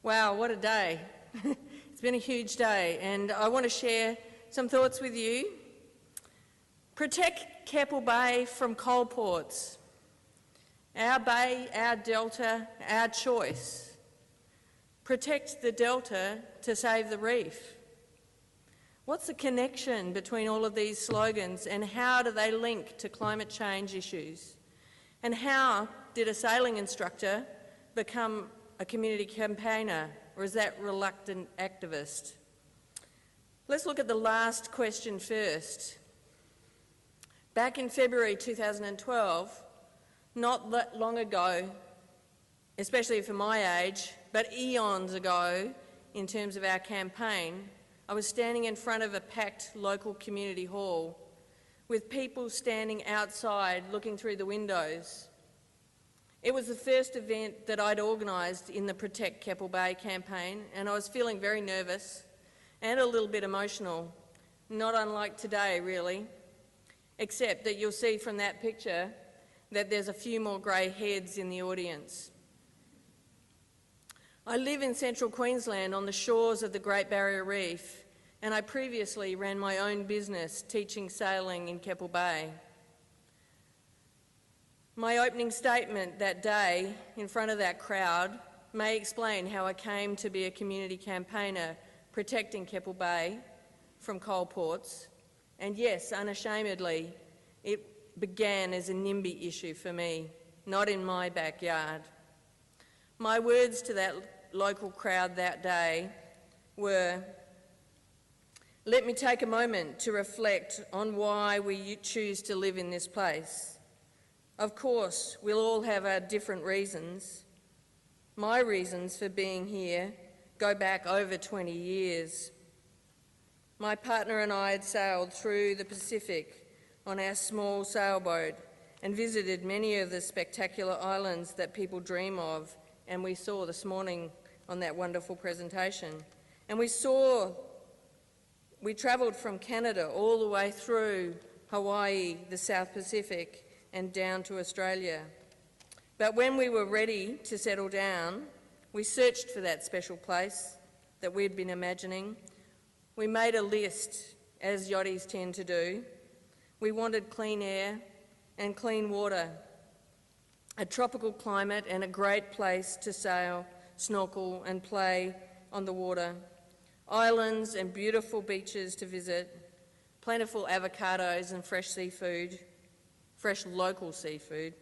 Wow, what a day. It's been a huge day, and I want to share some thoughts with you. Protect Keppel Bay from coal ports. Our bay, our delta, our choice. Protect the delta to save the reef. What's the connection between all of these slogans, and how do they link to climate change issues? And how did a sailing instructor become a community campaigner, or is that reluctant activist? Let's look at the last question first. Back in February 2012, not that long ago, especially for my age, but eons ago in terms of our campaign, I was standing in front of a packed local community hall with people standing outside looking through the windows. It was the first event that I'd organised in the Protect Keppel Bay campaign, and I was feeling very nervous and a little bit emotional, not unlike today really, except that you'll see from that picture that there's a few more grey heads in the audience. I live in central Queensland on the shores of the Great Barrier Reef, and I previously ran my own business teaching sailing in Keppel Bay. My opening statement that day in front of that crowd may explain how I came to be a community campaigner protecting Keppel Bay from coal ports. And yes, unashamedly, it began as a NIMBY issue for me, not in my backyard. My words to that local crowd that day were, "Let me take a moment to reflect on why we choose to live in this place. Of course, we'll all have our different reasons. My reasons for being here go back over 20 years. My partner and I had sailed through the Pacific on our small sailboat and visited many of the spectacular islands that people dream of, and we saw this morning on that wonderful presentation. And we travelled from Canada all the way through Hawaii, the South Pacific, and down to Australia. But when we were ready to settle down, we searched for that special place that we'd been imagining. We made a list, as yachties tend to do. We wanted clean air and clean water, a tropical climate and a great place to sail, snorkel and play on the water, islands and beautiful beaches to visit, plentiful avocados and fresh seafood, fresh local seafood,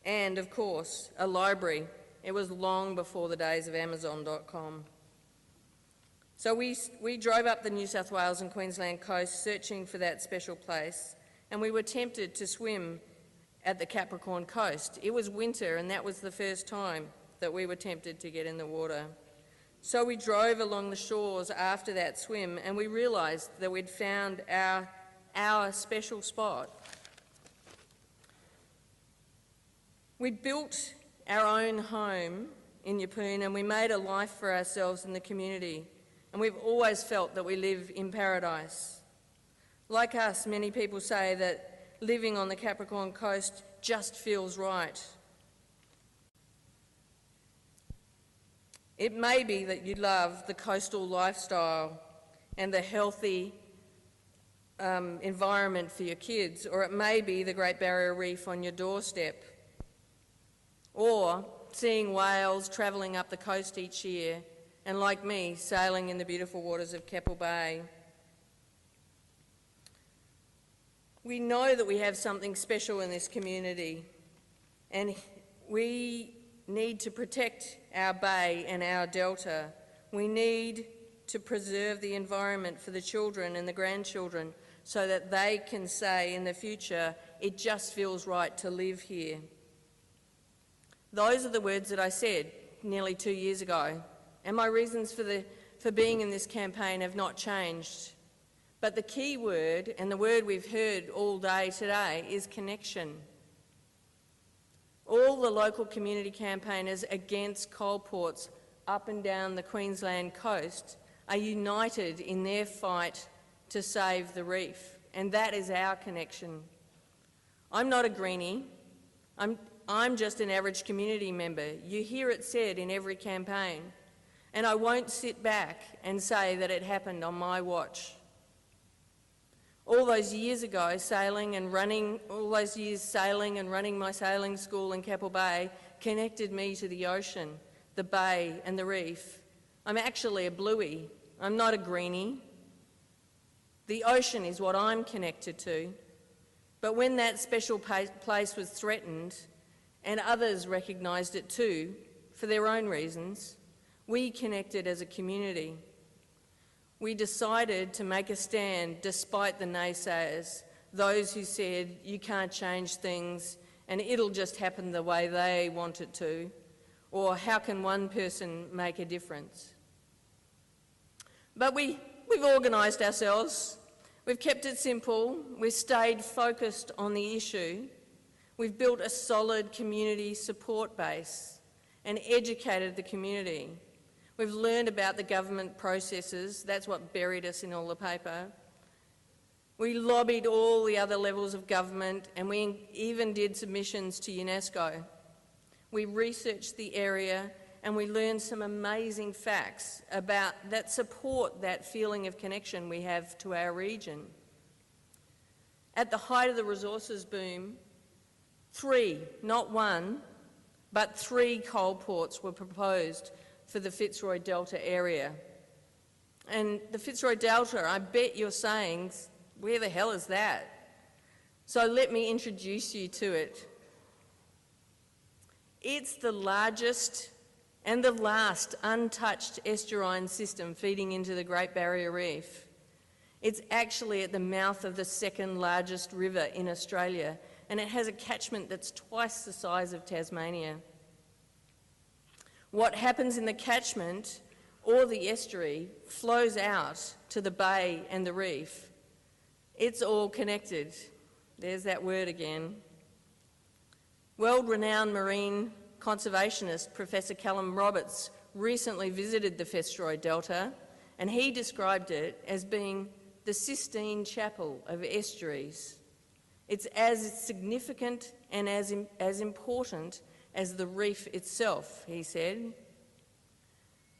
and of course, a library. It was long before the days of Amazon.com. So we drove up the New South Wales and Queensland coast searching for that special place, and we were tempted to swim at the Capricorn coast. It was winter, and that was the first time that we were tempted to get in the water. So we drove along the shores after that swim, and we realised that we'd found our special spot. We'd built our own home in Yeppoon, and we made a life for ourselves in the community, and we've always felt that we live in paradise. Like us, many people say that living on the Capricorn coast just feels right. It may be that you love the coastal lifestyle and the healthy environment for your kids, or it may be the Great Barrier Reef on your doorstep, or seeing whales travelling up the coast each year, and like me, sailing in the beautiful waters of Keppel Bay. We know that we have something special in this community, and we need to protect our bay and our delta. We need to preserve the environment for the children and the grandchildren so that they can say in the future, it just feels right to live here. Those are the words that I said nearly 2 years ago, and my reasons for being in this campaign have not changed. But the key word, and the word we've heard all day today, is connection. All the local community campaigners against coal ports up and down the Queensland coast are united in their fight to save the reef, and that is our connection. I'm not a greenie. I'm just an average community member. You hear it said in every campaign. And I won't sit back and say that it happened on my watch. All those years ago, sailing and running my sailing school in Keppel Bay connected me to the ocean, the bay and the reef. I'm actually a bluey. I'm not a greenie. The ocean is what I'm connected to. But when that special place was threatened, and others recognised it too, for their own reasons, we connected as a community. We decided to make a stand despite the naysayers, those who said you can't change things and it'll just happen the way they want it to, or how can one person make a difference? But we've organised ourselves, we've kept it simple, we've stayed focused on the issue, we've built a solid community support base and educated the community. We've learned about the government processes, that's what buried us in all the paper. We lobbied all the other levels of government and we even did submissions to UNESCO. We researched the area and we learned some amazing facts about that support that feeling of connection we have to our region. At the height of the resources boom, 3, not 1, but 3 coal ports were proposed for the Fitzroy Delta area. And the Fitzroy Delta, I bet you're saying, where the hell is that? So let me introduce you to it. It's the largest and the last untouched estuarine system feeding into the Great Barrier Reef. It's actually at the mouth of the 2nd largest river in Australia, and it has a catchment that's twice the size of Tasmania. What happens in the catchment or the estuary flows out to the bay and the reef. It's all connected. There's that word again. World-renowned marine conservationist Professor Callum Roberts recently visited the Fitzroy Delta, and he described it as being the Sistine Chapel of estuaries. It's as significant and as important as the reef itself, he said.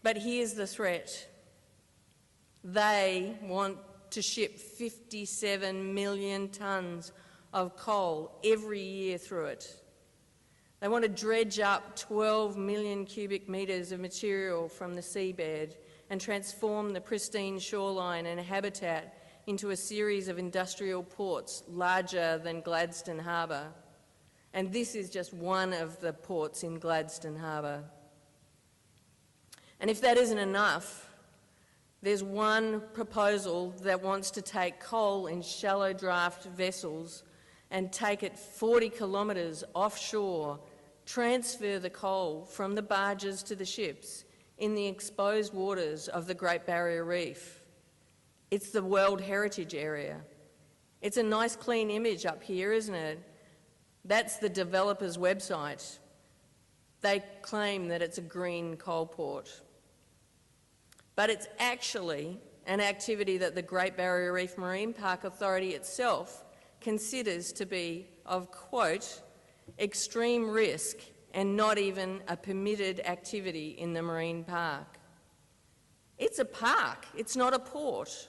But here's the threat. They want to ship 57 million tonnes of coal every year through it. They want to dredge up 12 million cubic metres of material from the seabed and transform the pristine shoreline and habitat into a series of industrial ports larger than Gladstone Harbour. And this is just one of the ports in Gladstone Harbour. And if that isn't enough, there's one proposal that wants to take coal in shallow draft vessels and take it 40 kilometres offshore, transfer the coal from the barges to the ships in the exposed waters of the Great Barrier Reef. It's the World Heritage Area. It's a nice clean image up here, isn't it? That's the developer's website. They claim that it's a green coal port. But it's actually an activity that the Great Barrier Reef Marine Park Authority itself considers to be of, quote, extreme risk and not even a permitted activity in the marine park. It's a park, it's not a port.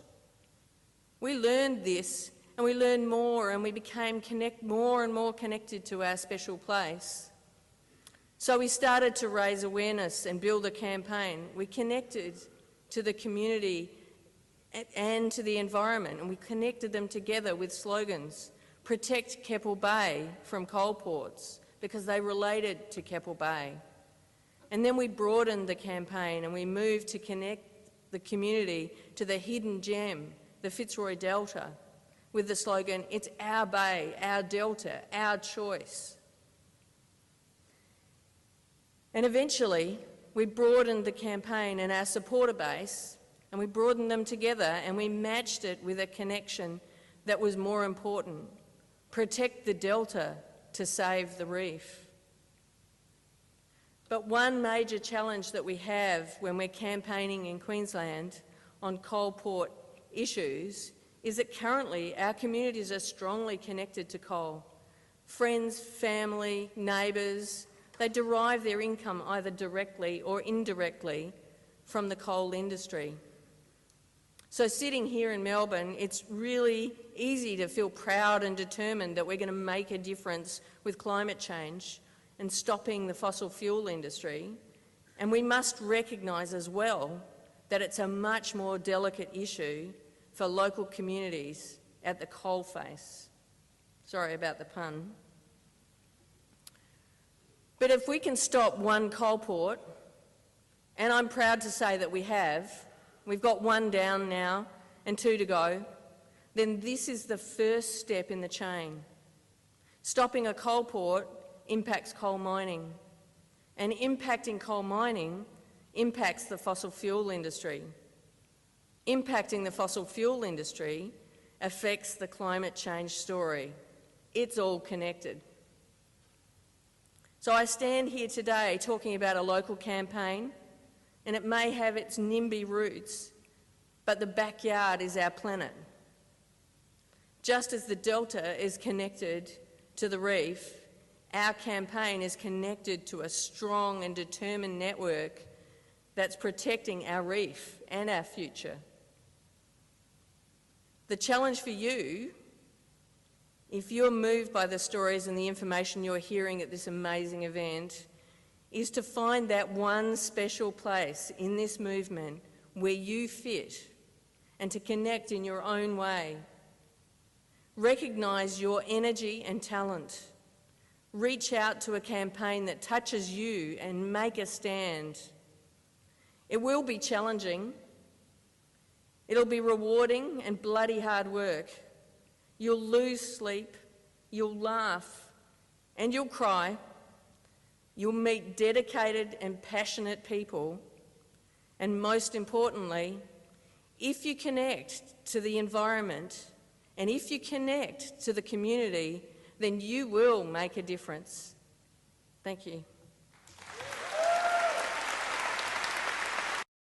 We learned this and we learned more and we became more and more connected to our special place. So we started to raise awareness and build a campaign. We connected to the community and to the environment, and we connected them together with slogans. Protect Keppel Bay from coal ports, because they related to Keppel Bay. And then we broadened the campaign and we moved to connect the community to the hidden gem, the Fitzroy Delta, with the slogan, it's our bay, our delta, our choice. And eventually, we broadened the campaign and our supporter base, and we broadened them together and we matched it with a connection that was more important. Protect the delta to save the reef. But one major challenge that we have when we're campaigning in Queensland on coal port issues is that currently our communities are strongly connected to coal. Friends, family, neighbours, they derive their income either directly or indirectly from the coal industry. So sitting here in Melbourne, it's really easy to feel proud and determined that we're going to make a difference with climate change and stopping the fossil fuel industry. And we must recognise as well that it's a much more delicate issue for local communities at the coalface. Sorry about the pun. But if we can stop one coal port, and I'm proud to say that we have, we've got one down now and 2 to go, then this is the first step in the chain. Stopping a coal port impacts coal mining, and impacting coal mining impacts the fossil fuel industry. Impacting the fossil fuel industry affects the climate change story. It's all connected. So I stand here today talking about a local campaign, and it may have its NIMBY roots, but the backyard is our planet. Just as the delta is connected to the reef, our campaign is connected to a strong and determined network that's protecting our reef and our future. The challenge for you, if you're moved by the stories and the information you're hearing at this amazing event, is to find that one special place in this movement where you fit and to connect in your own way. Recognise your energy and talent. Reach out to a campaign that touches you and make a stand. It will be challenging. It'll be rewarding and bloody hard work. You'll lose sleep, you'll laugh, and you'll cry. You'll meet dedicated and passionate people. And most importantly, if you connect to the environment and if you connect to the community, then you will make a difference. Thank you.